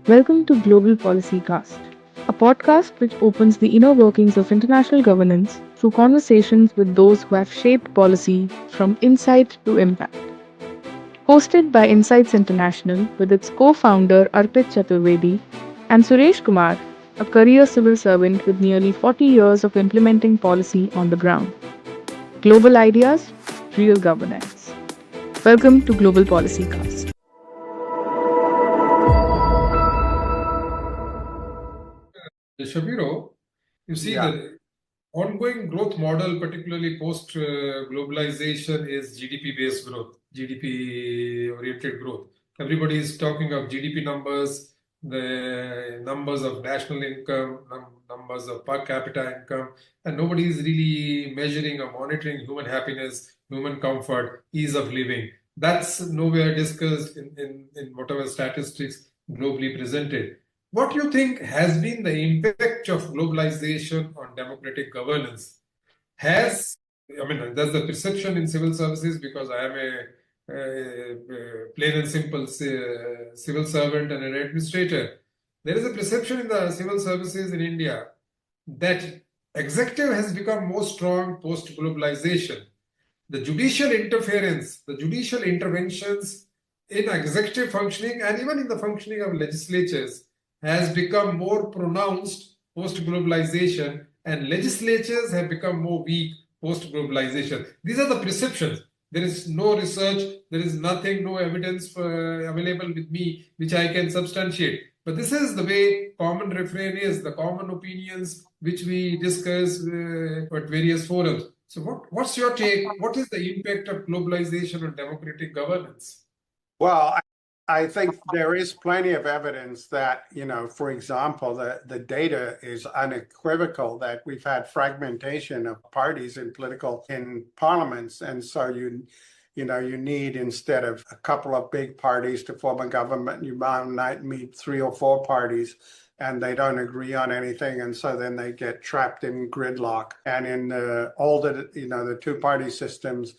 Welcome to GlobalPolicyCast, a podcast which opens the inner workings of international governance through conversations with those who have shaped policy from insight to impact. Hosted by Insights International with its co-founder Arpit Chaturvedi and Suresh Kumar, a career civil servant with nearly 40 years of implementing policy on the ground. Global ideas, real governance. Welcome to GlobalPolicyCast. Shapiro, you see Yeah, the ongoing growth model, particularly post globalization, is GDP based growth, GDP oriented growth. Everybody is talking of GDP numbers, the numbers of national income, numbers of per capita income, and nobody is really measuring or monitoring human happiness, human comfort, ease of living. That's nowhere discussed in whatever statistics globally presented. What do you think has been the impact of globalization on democratic governance? That's the perception in civil services because I am a plain and simple civil servant and an administrator. There is a perception in the civil services in India that executive has become more strong post globalization. The judicial interference, the judicial interventions in executive functioning and even in the functioning of legislatures has become more pronounced post globalization, and legislatures have become more weak post globalization. These are the perceptions. There is no research, there is nothing, no evidence available with me which I can substantiate. But this is the way common refrain is, the common opinions which we discuss at various forums. So what's your take? What is the impact of globalization on democratic governance? well, I think there is plenty of evidence that, for example, the data is unequivocal that we've had fragmentation of parties in parliaments. And so you need, instead of a couple of big parties to form a government, you might meet three or four parties and they don't agree on anything. And so then they get trapped in gridlock. And in the two-party systems,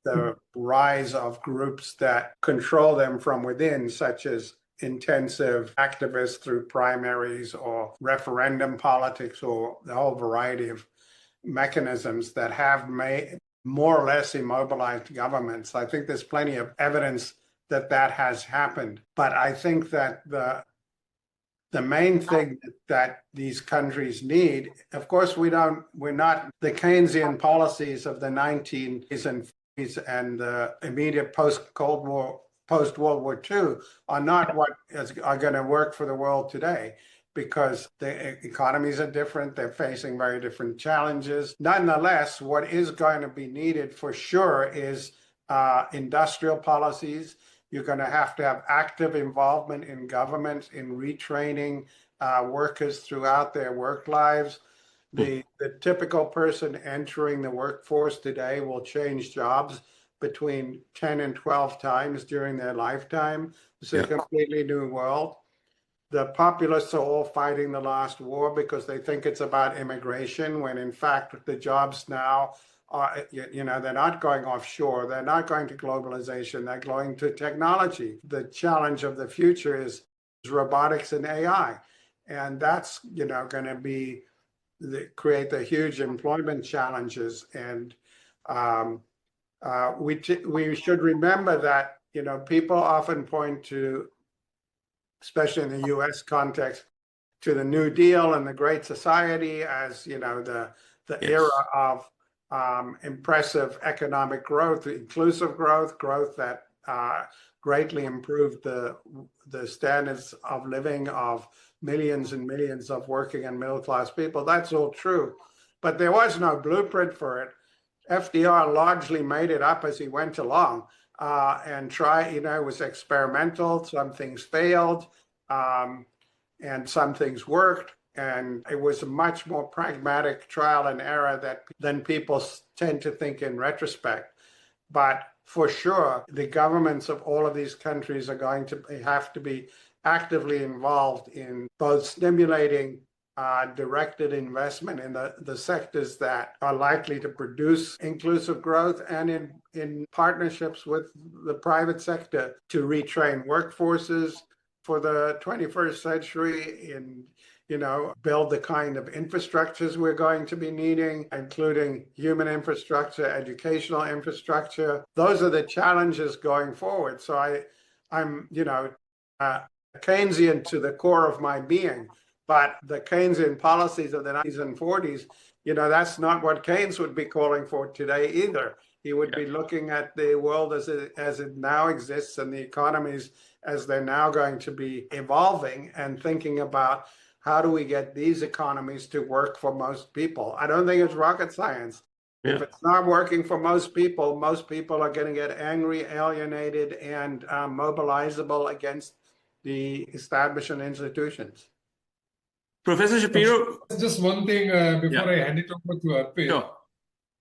the rise of groups that control them from within, such as intensive activists through primaries or referendum politics or the whole variety of mechanisms that have made more or less immobilized governments. I think there's plenty of evidence that that has happened. But I think that the main thing that these countries need, of course, we're not the Keynesian policies of the 19s and the immediate post-World War II are not what are going to work for the world today, because the economies are different. They're facing very different challenges. Nonetheless, what is going to be needed for sure is industrial policies. You're going to have active involvement in government, in retraining workers throughout their work lives. The typical person entering the workforce today will change jobs between 10 and 12 times during their lifetime. It's a completely new world. The populists are all fighting the last war because they think it's about immigration, when in fact the jobs now are, they're not going offshore, they're not going to globalization, they're going to technology. The challenge of the future is robotics and AI. And that's, going to be create the huge employment challenges. And we should remember that, people often point to, especially in the US context, to the New Deal and the Great Society as, the era of impressive economic growth, inclusive growth that greatly improved the standards of living of millions and millions of working and middle class people. That's all true. But there was no blueprint for it. FDR largely made it up as he went along and it was experimental. Some things failed and some things worked. And it was a much more pragmatic trial and error than people tend to think in retrospect. But for sure, the governments of all of these countries are going to have to be actively involved in both stimulating directed investment in the sectors that are likely to produce inclusive growth, and in partnerships with the private sector to retrain workforces, for the 21st century in, build the kind of infrastructures we're going to be needing, including human infrastructure, educational infrastructure. Those are the challenges going forward. So I'm, Keynesian to the core of my being, but the Keynesian policies of the 90s and 40s, that's not what Keynes would be calling for today either. He would be looking at the world as it now exists and the economies as they're now going to be evolving and thinking about how do we get these economies to work for most people. I don't think it's rocket science. If it's not working for most people are going to get angry, alienated, and mobilizable against the establishment institutions. Professor Shapiro. Just one thing before I hand it over to Arpit. Sure.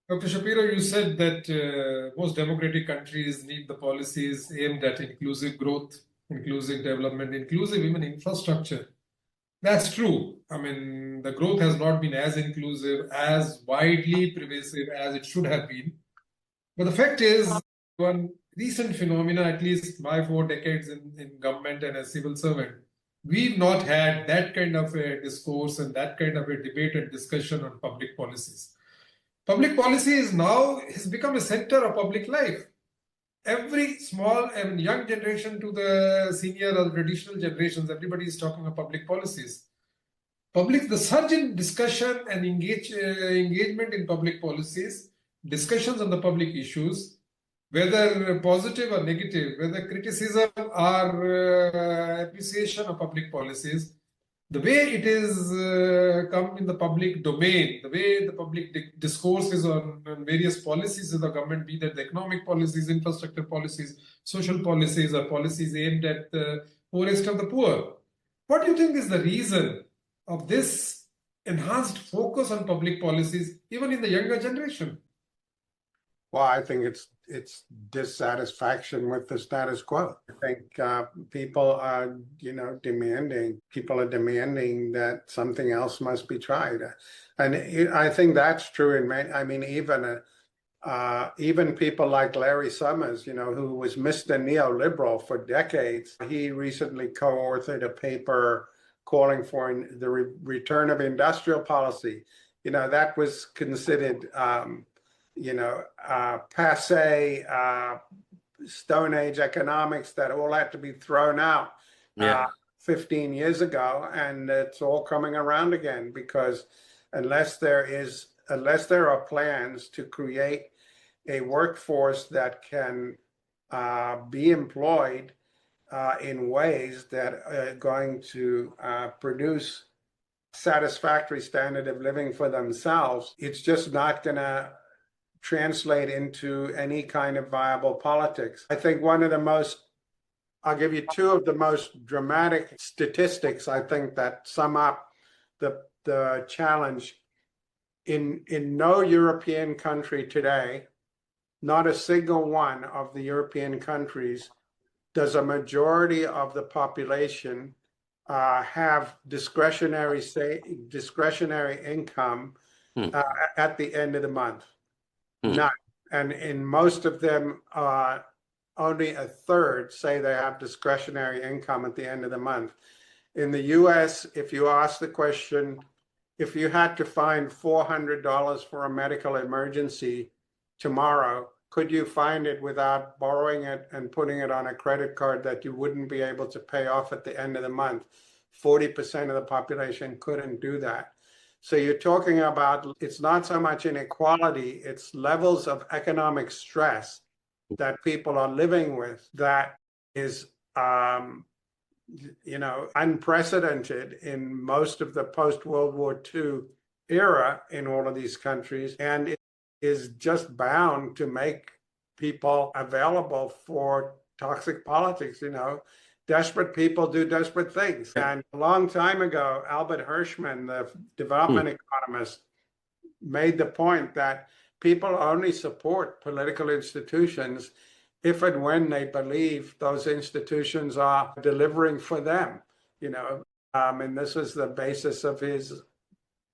Dr. Shapiro, you said that most democratic countries need the policies aimed at inclusive growth, inclusive development, inclusive even infrastructure. That's true. I mean, the growth has not been as inclusive, as widely pervasive as it should have been. But the fact is, one recent phenomena, at least my 4 decades in government and as civil servant, we've not had that kind of a discourse and that kind of a debate and discussion on public policies. Public policy has become a center of public life. Every small and young generation to the senior or traditional generations, everybody is talking about public policies. The surge in discussion and engagement in public policies, discussions on the public issues, whether positive or negative, whether criticism or appreciation of public policies, the way it is come in the public domain, the way the public discourse is on various policies of the government, be that the economic policies, infrastructure policies, social policies, or policies aimed at the poorest of the poor. What do you think is the reason of this enhanced focus on public policies, even in the younger generation? Well, I think it's dissatisfaction with the status quo. I think people are demanding that something else must be tried, and I think that's true in many. I mean, even people like Larry Summers, who was Mr. Neoliberal for decades, he recently co-authored a paper calling for the return of industrial policy. That was considered passe, Stone Age economics that all had to be thrown out 15 years ago, and it's all coming around again, because unless there are plans to create a workforce that can be employed in ways that are going to produce satisfactory standard of living for themselves, it's just not going to translate into any kind of viable politics. I think I'll give you 2 of the most dramatic statistics, I think, that sum up the challenge. In no European country today, not a single one of the European countries does a majority of the population have discretionary income at the end of the month. None. And in most of them, only a third say they have discretionary income at the end of the month. In the US, if you ask the question, if you had to find $400 for a medical emergency tomorrow, could you find it without borrowing it and putting it on a credit card that you wouldn't be able to pay off at the end of the month? 40% of the population couldn't do that. So you're talking about, it's not so much inequality, it's levels of economic stress that people are living with that is, unprecedented in most of the post-World War II era in all of these countries. And it is just bound to make people available for toxic politics, Desperate people do desperate things. And a long time ago, Albert Hirschman, the development economist, made the point that people only support political institutions if and when they believe those institutions are delivering for them, and this is the basis of his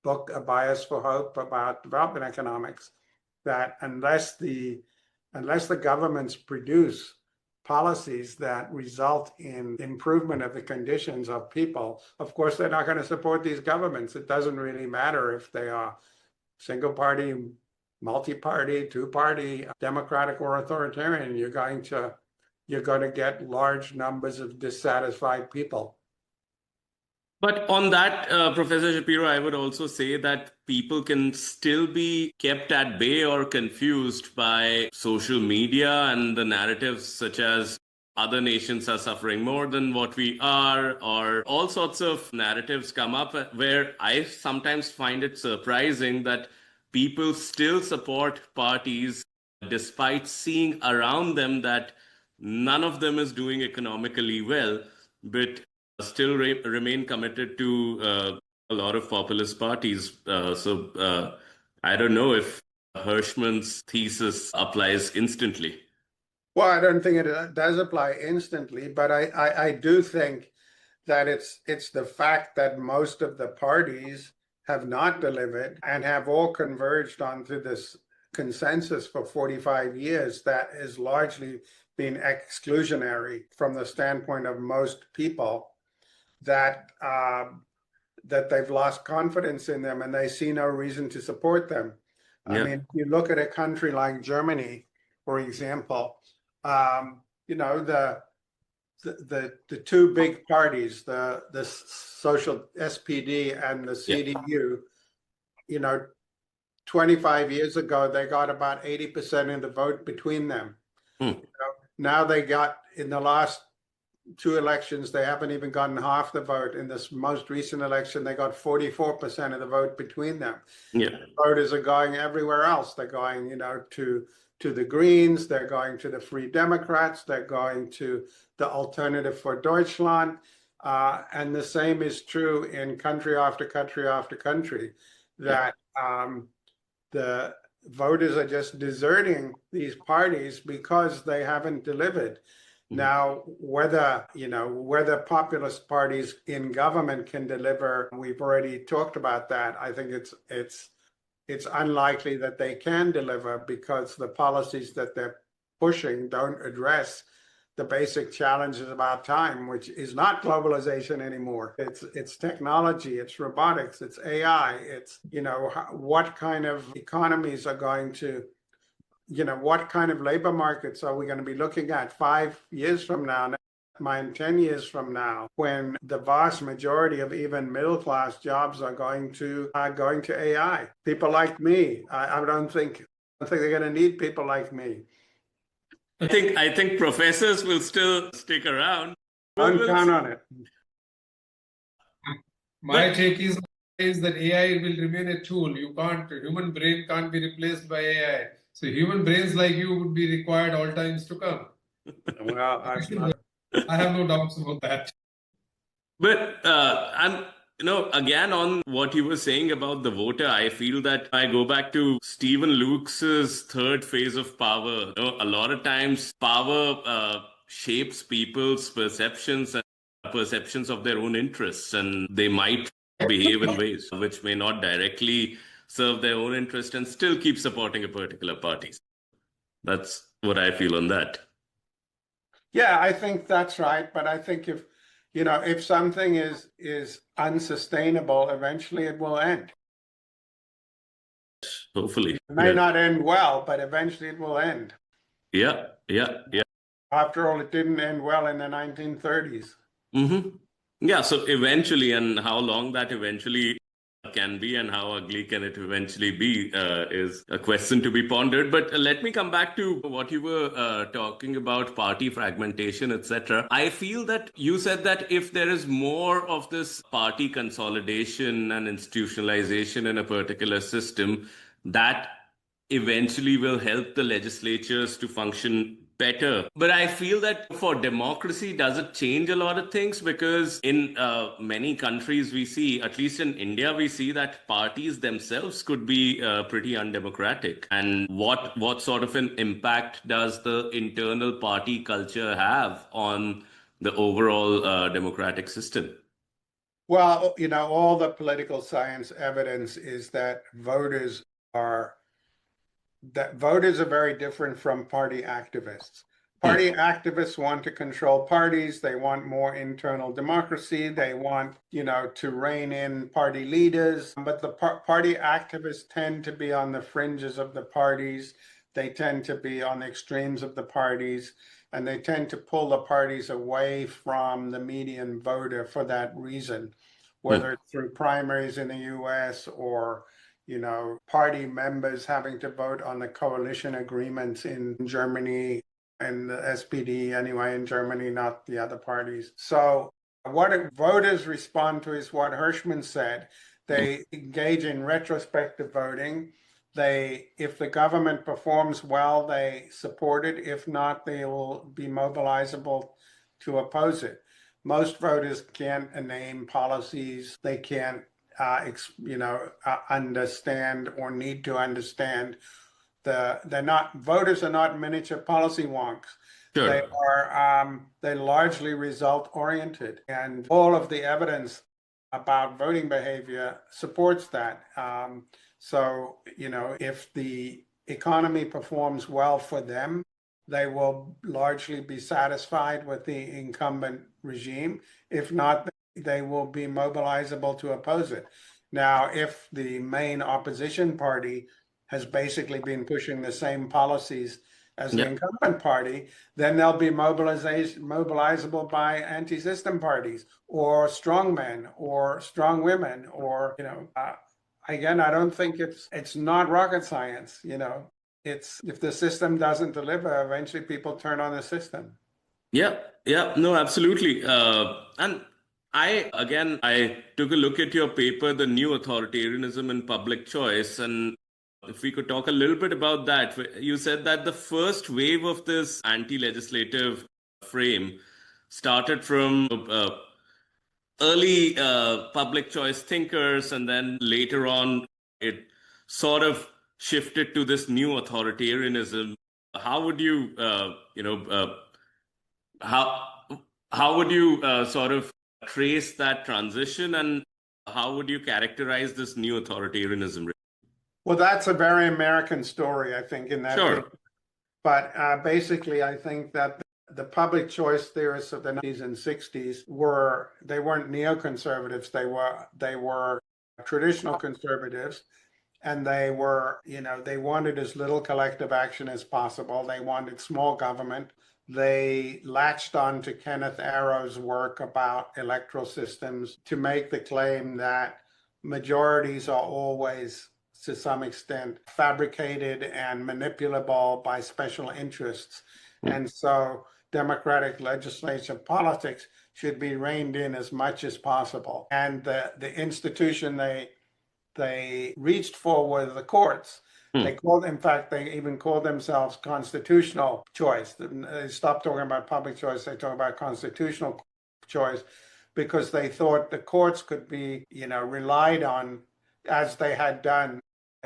book, A Bias for Hope, about development economics, that unless the governments produce policies that result in improvement of the conditions of people, of course, they're not going to support these governments. It doesn't really matter if they are single party, multi-party, two-party, democratic or authoritarian. You're going to get large numbers of dissatisfied people. But on that, Professor Shapiro, I would also say that people can still be kept at bay or confused by social media and the narratives such as other nations are suffering more than what we are, or all sorts of narratives come up where I sometimes find it surprising that people still support parties despite seeing around them that none of them is doing economically well, but still remain committed to a lot of populist parties. I don't know if Hirschman's thesis applies instantly. Well, I don't think it does apply instantly, but I do think that it's the fact that most of the parties have not delivered and have all converged onto this consensus for 45 years that has largely been exclusionary from the standpoint of most people, that they've lost confidence in them and they see no reason to support them. Yeah. I mean, if you look at a country like Germany, for example, the two big parties, the social SPD and the CDU, 25 years ago, they got about 80% of the vote between them. Now they got, in the last two elections, they haven't even gotten half the vote. In this most recent election, they got 44% of the vote between them. Yeah. Voters are going everywhere else. They're going, to the Greens, they're going to the Free Democrats, they're going to the Alternative for Deutschland. And the same is true in country after country after country, that the voters are just deserting these parties because they haven't delivered. Now, whether populist parties in government can deliver, we've already talked about that. I think it's unlikely that they can deliver because the policies that they're pushing don't address the basic challenges of our time, which is not globalization anymore. It's technology, it's robotics, it's AI, it's, what kind of economies are going to, what kind of labor markets are we going to be looking at 5 years from now, 10 years from now, when the vast majority of even middle-class jobs are going to AI. People like me, I don't think they're going to need people like me. I think professors will still stick around. Don't count on it. My take is that AI will remain a tool. Human brain can't be replaced by AI. So human brains like you would be required all times to come. Well, I have no doubts about that. But again, on what you were saying about the voter, I feel that I go back to Stephen Luke's third phase of power. A lot of times power shapes people's perceptions of their own interests, and they might behave in ways which may not directly serve their own interest and still keep supporting a particular party. That's what I feel on that. Yeah, I think that's right. But I think if something is unsustainable, eventually it will end. Hopefully. It may not end well, but eventually it will end. Yeah. After all, it didn't end well in the 1930s. Yeah, so eventually, and how long that eventually can be and how ugly can it eventually be is a question to be pondered. But let me come back to what you were talking about, party fragmentation, etc. I feel that you said that if there is more of this party consolidation and institutionalization in a particular system, that eventually will help the legislatures to function better. But I feel that for democracy, does it change a lot of things? Because in many countries we see, at least in India, we see that parties themselves could be pretty undemocratic. And what sort of an impact does the internal party culture have on the overall democratic system? Well, all the political science evidence is that voters are very different from party activists. Party activists want to control parties. They want more internal democracy. They want, to rein in party leaders. But the party activists tend to be on the fringes of the parties. They tend to be on the extremes of the parties, and they tend to pull the parties away from the median voter for that reason, whether it's through primaries in the US or party members having to vote on the coalition agreements in Germany and the SPD anyway in Germany, not the other parties. So what voters respond to is what Hirschman said. They engage in retrospective voting. If the government performs well, they support it. If not, they will be mobilizable to oppose it. Most voters can't name policies. They can't, understand or need to understand. Voters are not miniature policy wonks. Sure. They largely result oriented, and all of the evidence about voting behavior supports that. So, if the economy performs well for them, they will largely be satisfied with the incumbent regime. If not, they will be mobilizable to oppose it. Now, if the main opposition party has basically been pushing the same policies as the incumbent party, then they'll be mobilizable by anti-system parties or strongmen or strong women or, again, I don't think it's not rocket science, It's if the system doesn't deliver, eventually people turn on the system. Yeah, no, absolutely. And I took a look at your paper, The New Authoritarianism in Public Choice, and if we could talk a little bit about that. You said that the first wave of this anti-legislative frame started from early public choice thinkers, and then later on it sort of shifted to this new authoritarianism. How would you, how would you sort of trace that transition, and how would you characterize this new authoritarianism? Well, that's a very American story, I think, in that. Sure. But basically, I think that the public choice theorists of the 90s and 60s they weren't neoconservatives. They were traditional conservatives, and they wanted as little collective action as possible. They wanted small government. They latched on to Kenneth Arrow's work about electoral systems to make the claim that majorities are always, to some extent, fabricated and manipulable by special interests. And so democratic legislative politics should be reined in as much as possible. And the institution they reached for were the courts. They even called themselves constitutional choice. They stopped talking about public choice. They talk about constitutional choice because they thought the courts could be, relied on as they had done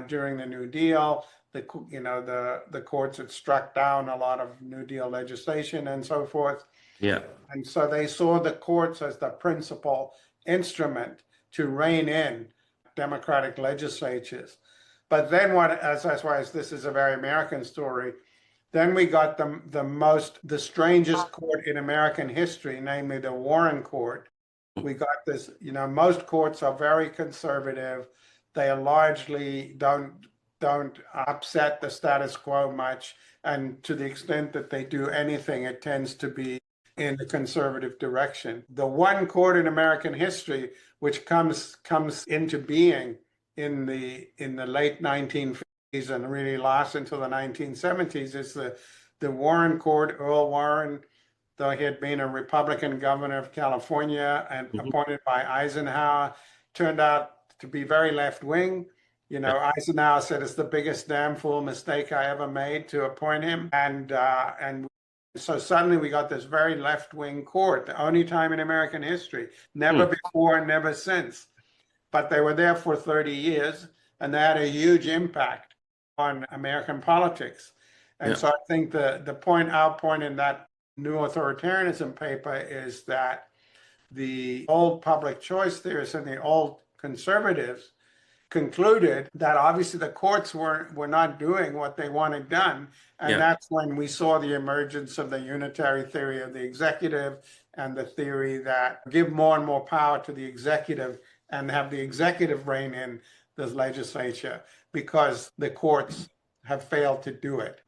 during the New Deal. The courts had struck down a lot of New Deal legislation and so forth. Yeah. And so they saw the courts as the principal instrument to rein in democratic legislatures. But then that's why this is a very American story. Then we got the strangest court in American history, namely the Warren Court. We got this, most courts are very conservative. They are largely don't upset the status quo much. And to the extent that they do anything, it tends to be in the conservative direction. The one court in American history which comes into being in the late 1950s and really lasts until the 1970s is the Warren Court. Earl Warren, though he had been a Republican governor of California and appointed by Eisenhower, turned out to be very left-wing. Eisenhower said it's the biggest damn fool mistake I ever made to appoint him. And so suddenly we got this very left-wing court, the only time in American history, never before, never since. But they were there for 30 years, and they had a huge impact on American politics. And so I think our point in that new authoritarianism paper is that the old public choice theorists and the old conservatives concluded that obviously the courts were not doing what they wanted done. And that's when we saw the emergence of the unitary theory of the executive and the theory that give more and more power to the executive and have the executive rein in the legislature because the courts have failed to do it.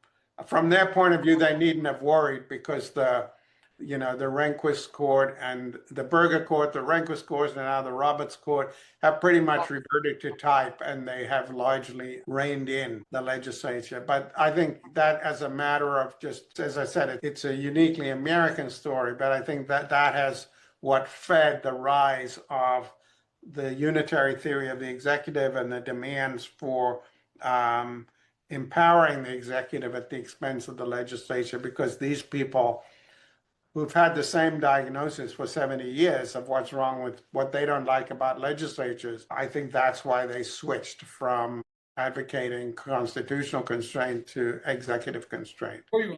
From their point of view, they needn't have worried because the Rehnquist court and the Berger court, the Rehnquist court, and now the Roberts court have pretty much reverted to type, and they have largely reined in the legislature. But I think that as a matter of just, as I said, it's a uniquely American story, but I think that has what fed the rise of the unitary theory of the executive and the demands for empowering the executive at the expense of the legislature, because these people who've had the same diagnosis for 70 years of what's wrong with what they don't like about legislatures, I think that's why they switched from advocating constitutional constraint to executive constraint. Before you